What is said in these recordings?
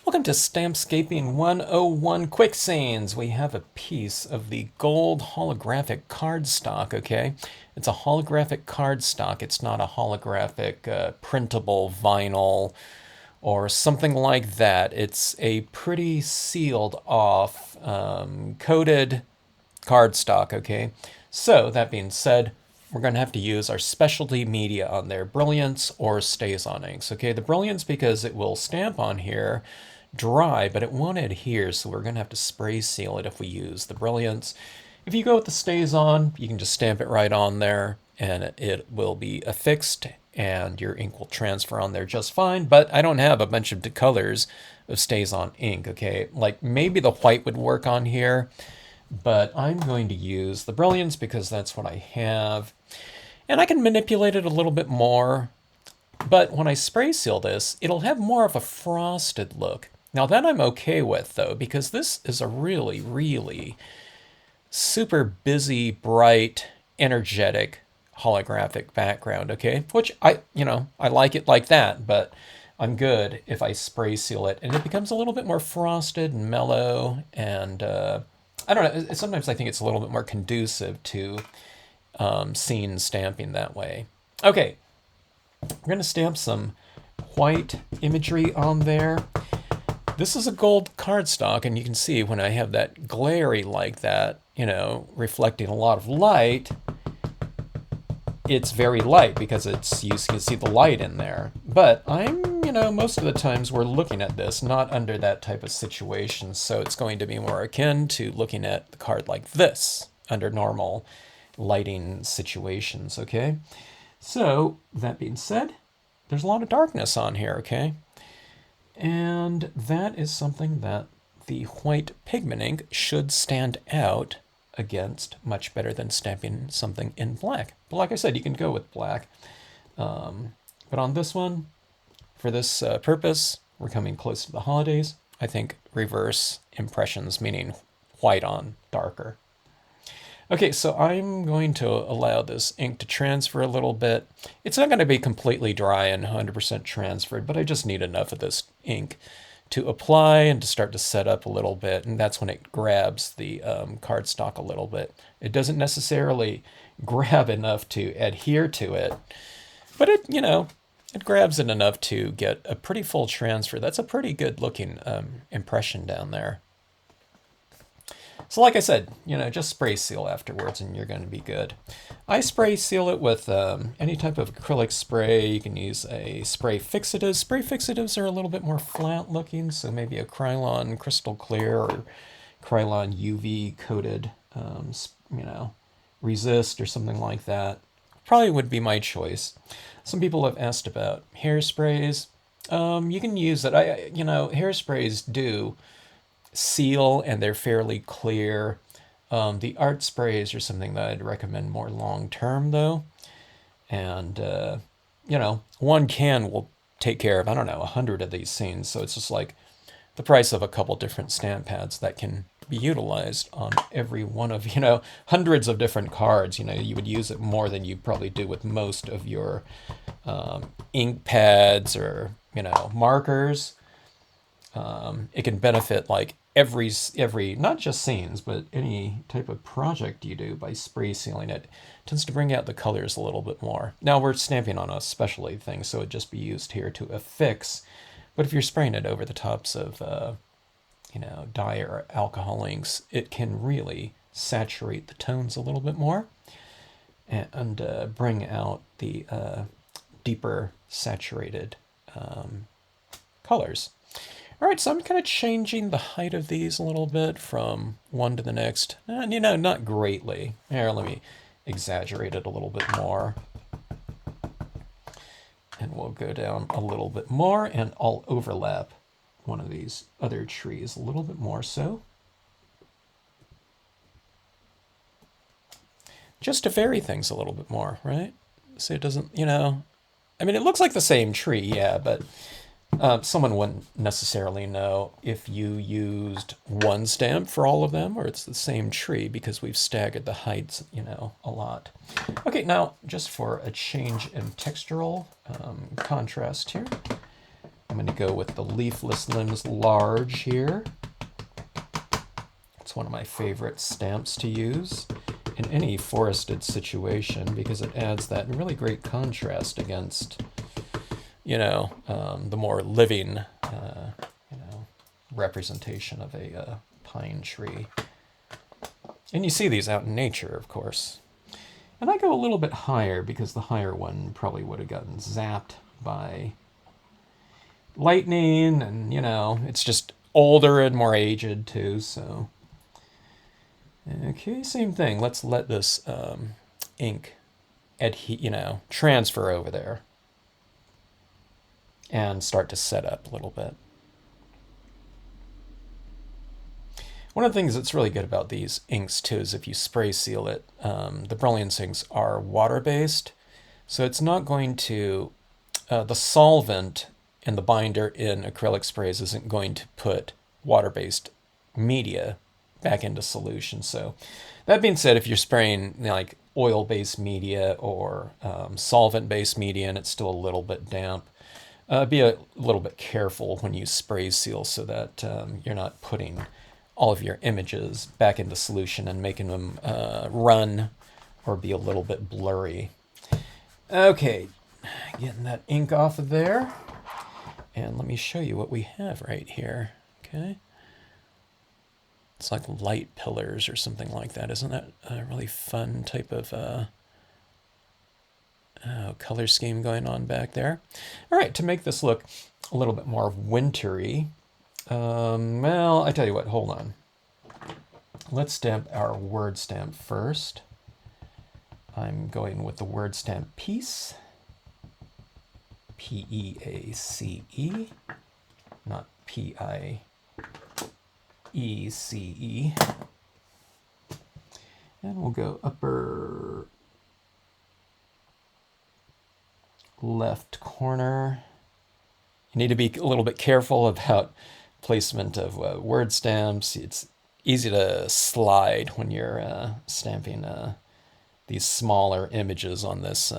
Welcome to Stampscaping 101 Quick Scenes. We have a piece of the gold holographic cardstock, okay? It's a holographic cardstock. It's not a holographic printable vinyl or something like that. It's a pretty sealed off, coated cardstock, okay? So, that being said, we're going to have to use our specialty media on there, Brilliance or StazOn inks, okay? The Brilliance because it will stamp on here dry, but it won't adhere, so we're going to have to spray seal it if we use the Brilliance. If you go with the StazOn, you can just stamp it right on there, and it will be affixed, and your ink will transfer on there just fine, but I don't have a bunch of colors of StazOn ink, okay? Like, maybe the white would work on here, but I'm going to use the Brilliance because that's what I have. And I can manipulate it a little bit more, but when I spray seal this, it'll have more of a frosted look. Now that I'm okay with though, because this is a really, really super busy, bright, energetic holographic background, okay? Which I like it like that, but I'm good if I spray seal it and it becomes a little bit more frosted and mellow and I don't know, sometimes I think it's a little bit more conducive to scene stamping that way. Okay, we're going to stamp some white imagery on there. This is a gold cardstock, and you can see when I have that glary like that, reflecting a lot of light, it's very light because you can see the light in there. But most of the times we're looking at this not under that type of situation, so it's going to be more akin to looking at the card like this under normal lighting situations, okay? So, that being said, there's a lot of darkness on here, okay? And that is something that the white pigment ink should stand out against much better than stamping something in black. But like I said, you can go with black. But on this one, for this purpose, we're coming close to the holidays. I think reverse impressions, meaning white on darker. Okay, so I'm going to allow this ink to transfer a little bit. It's not going to be completely dry and 100% transferred, but I just need enough of this ink to apply and to start to set up a little bit, and that's when it grabs the cardstock a little bit. It doesn't necessarily grab enough to adhere to it, but it grabs it enough to get a pretty full transfer. That's a pretty good looking impression down there. So like I said, just spray seal afterwards and you're going to be good. I spray seal it with any type of acrylic spray. You can use a spray fixative. Spray fixatives are a little bit more flat looking, so maybe a Krylon Crystal Clear or Krylon UV coated, resist or something like that. Probably would be my choice. Some people have asked about hairsprays. You can use it. Hairsprays do seal and they're fairly clear. The art sprays are something that I'd recommend more long term though. And, one can will take care of, 100 of these scenes. So it's just like the price of a couple different stamp pads that can be utilized on every one of, hundreds of different cards. You would use it more than you probably do with most of your ink pads or, markers. It can benefit like every not just scenes but any type of project you do by spray sealing it. Tends to bring out the colors a little bit more. Now we're stamping on a specialty thing, so it'd just be used here to affix, but if you're spraying it over the tops of dye or alcohol inks, it can really saturate the tones a little bit more and bring out the deeper saturated colors. All right, so I'm kind of changing the height of these a little bit from one to the next. And, not greatly. Here, let me exaggerate it a little bit more. And we'll go down a little bit more, and I'll overlap one of these other trees a little bit more so. Just to vary things a little bit more, right? So it doesn't, it looks like the same tree, yeah, but someone wouldn't necessarily know if you used one stamp for all of them or it's the same tree because we've staggered the heights, a lot. Okay, now just for a change in textural contrast here, I'm going to go with the Leafless Limbs Large here. It's one of my favorite stamps to use in any forested situation because it adds that really great contrast against, you know, the more living, you know, representation of a pine tree. And you see these out in nature, of course. And I go a little bit higher because the higher one probably would have gotten zapped by lightning, and, you know, it's just older and more aged too, so. Okay, same thing. Let's let this ink you know, transfer over there and start to set up a little bit. One of the things that's really good about these inks too is if you spray seal it, the Brilliance inks are water-based, so it's not going to, the solvent in the binder in acrylic sprays isn't going to put water-based media back into solution. So that being said, if you're spraying, you know, like oil-based media or solvent-based media and it's still a little bit damp, be a little bit careful when you spray seal so that you're not putting all of your images back into solution and making them run or be a little bit blurry. Okay, getting that ink off of there. And let me show you what we have right here. Okay. It's like light pillars or something like that. Isn't that a really fun type of color scheme going on back there? All right, to make this look a little bit more wintry, well, I tell you what, hold on. Let's stamp our word stamp first. I'm going with the word stamp Peace. P-E-A-C-E, not P-I-E-C-E. And we'll go upper left corner. You need to be a little bit careful about placement of word stamps. It's easy to slide when you're stamping these smaller images on this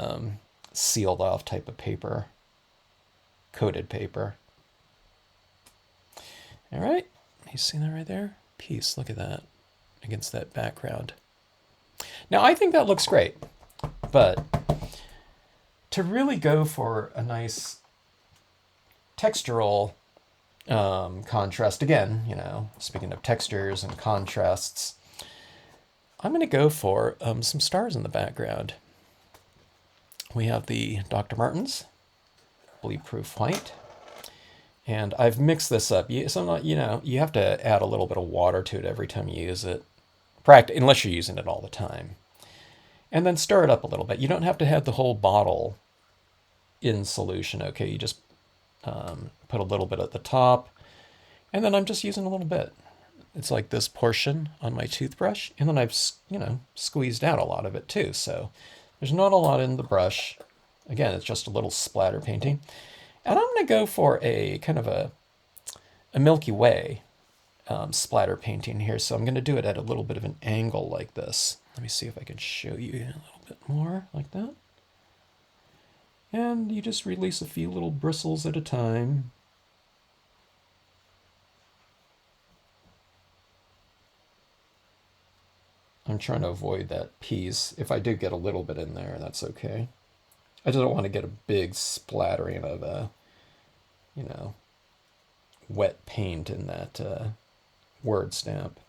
sealed off type of paper, coated paper. All right, you see that right there? Peace, look at that, against that background. Now I think that looks great, but to really go for a nice textural contrast, again, you know, speaking of textures and contrasts, I'm going to go for some stars in the background. We have the Dr. Martens, Bleed Proof White, and I've mixed this up. So you know, you have to add a little bit of water to it every time you use it, unless you're using it all the time. And then stir it up a little bit. You don't have to have the whole bottle in solution, okay? You just put a little bit at the top, and then I'm just using a little bit. It's like this portion on my toothbrush, and then I've, you know, squeezed out a lot of it too, so there's not a lot in the brush. Again, it's just a little splatter painting. And I'm going to go for a kind of a Milky Way splatter painting here, so I'm going to do it at a little bit of an angle like this. Let me see if I can show you a little bit more like that. And you just release a few little bristles at a time. I'm trying to avoid that piece. If I do get a little bit in there, that's okay. I just don't want to get a big splattering of you know, wet paint in that word stamp.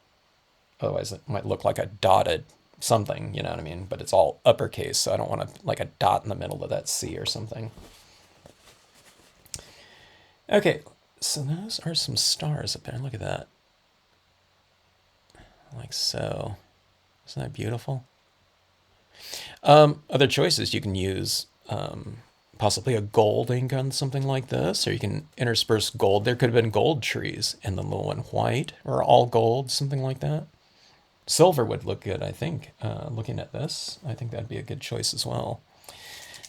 Otherwise it might look like a dotted something, you know what I mean? But it's all uppercase, so I don't want to, like a dot in the middle of that C or something. Okay, so those are some stars up there. Look at that. Like so. Isn't that beautiful? Other choices, you can use possibly a gold ink on something like this, or you can intersperse gold. There could have been gold trees and then the one white, or all gold, something like that. Silver would look good, I think. Looking at this, I think that'd be a good choice as well.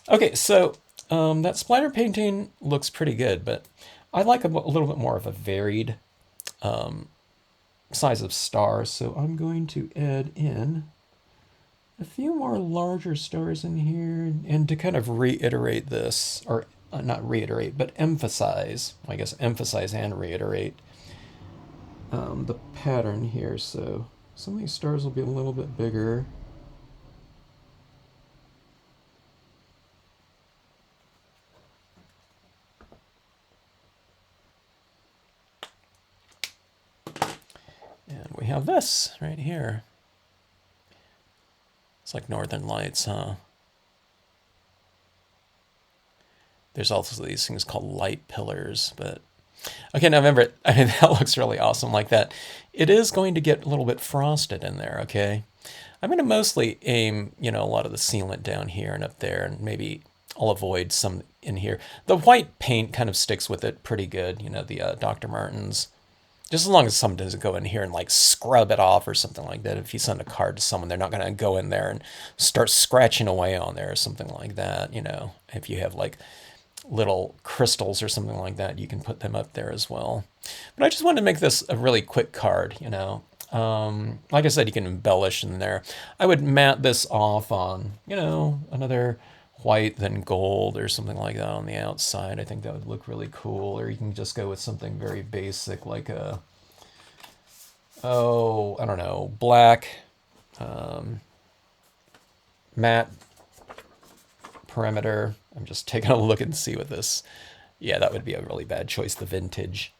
Okay, so that splatter painting looks pretty good, but I like a little bit more of a varied size of stars, so I'm going to add in a few more larger stars in here, and to kind of reiterate this, or not reiterate, but emphasize, I guess emphasize and reiterate the pattern here. So some of these stars will be a little bit bigger. And we have this right here. It's like Northern Lights, huh? There's also these things called light pillars, but okay, now remember, I mean, that looks really awesome like that. It is going to get a little bit frosted in there, okay? I'm going to mostly aim, you know, a lot of the sealant down here and up there, and maybe I'll avoid some in here. The white paint kind of sticks with it pretty good, you know, the Dr. Martens. Just as long as someone doesn't go in here and like scrub it off or something like that. If you send a card to someone, they're not going to go in there and start scratching away on there or something like that, you know. If you have like little crystals or something like that, you can put them up there as well. But I just wanted to make this a really quick card, you know. Like I said, you can embellish in there. I would matte this off on, you know, another white then gold or something like that on the outside. I think that would look really cool. Or you can just go with something very basic like a, oh, I don't know, black matte perimeter. I'm just taking a look and see what this, yeah, that would be a really bad choice, the vintage.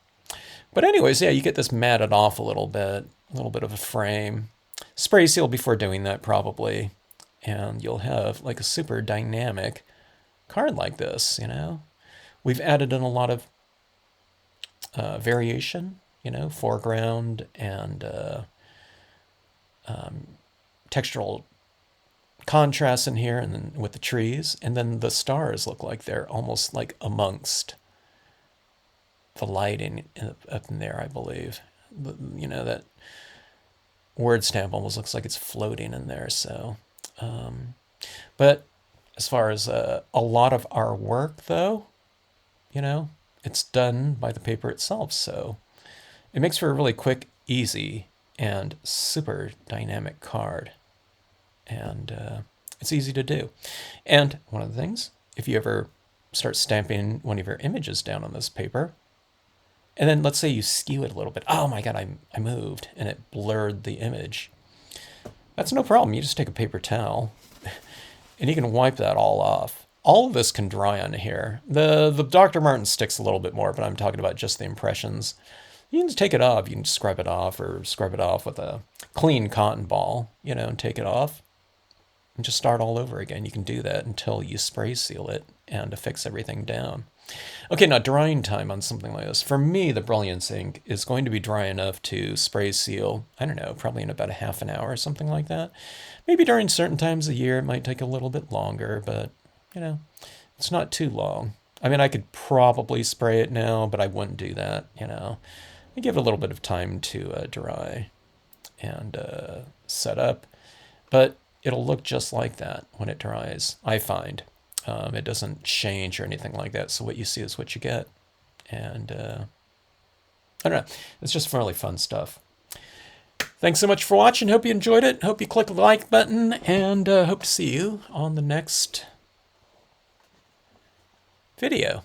But anyways, yeah, you get this matted off a little bit of a frame. Spray seal before doing that probably. And you'll have like a super dynamic card like this, you know. We've added in a lot of variation, you know, foreground and textural contrast in here, and then with the trees, and then the stars look like they're almost like amongst the lighting up in there, I believe. You know, that word stamp almost looks like it's floating in there. So, but as far as a lot of our work, though, you know, it's done by the paper itself. So it makes for a really quick, easy, and super dynamic card. And it's easy to do. And one of the things, if you ever start stamping one of your images down on this paper, and then let's say you skew it a little bit. Oh my God, I moved and it blurred the image. That's no problem. You just take a paper towel and you can wipe that all off. All of this can dry on here. The Dr. Martin sticks a little bit more, but I'm talking about just the impressions. You can just take it off. You can scrub it off or scrub it off with a clean cotton ball, you know, and take it off. And just start all over again. You can do that until you spray seal it and affix everything down. Okay, now drying time on something like this. For me, the Brilliance ink is going to be dry enough to spray seal, I don't know, probably in about a half an hour or something like that. Maybe during certain times of year it might take a little bit longer, but, you know, it's not too long. I mean, I could probably spray it now, but I wouldn't do that, you know. I give it a little bit of time to dry and set up. But it'll look just like that when it dries, I find. It doesn't change or anything like that, so what you see is what you get. And I don't know, it's just really fun stuff. Thanks so much for watching. Hope you enjoyed it. Hope you click the like button, and hope to see you on the next video.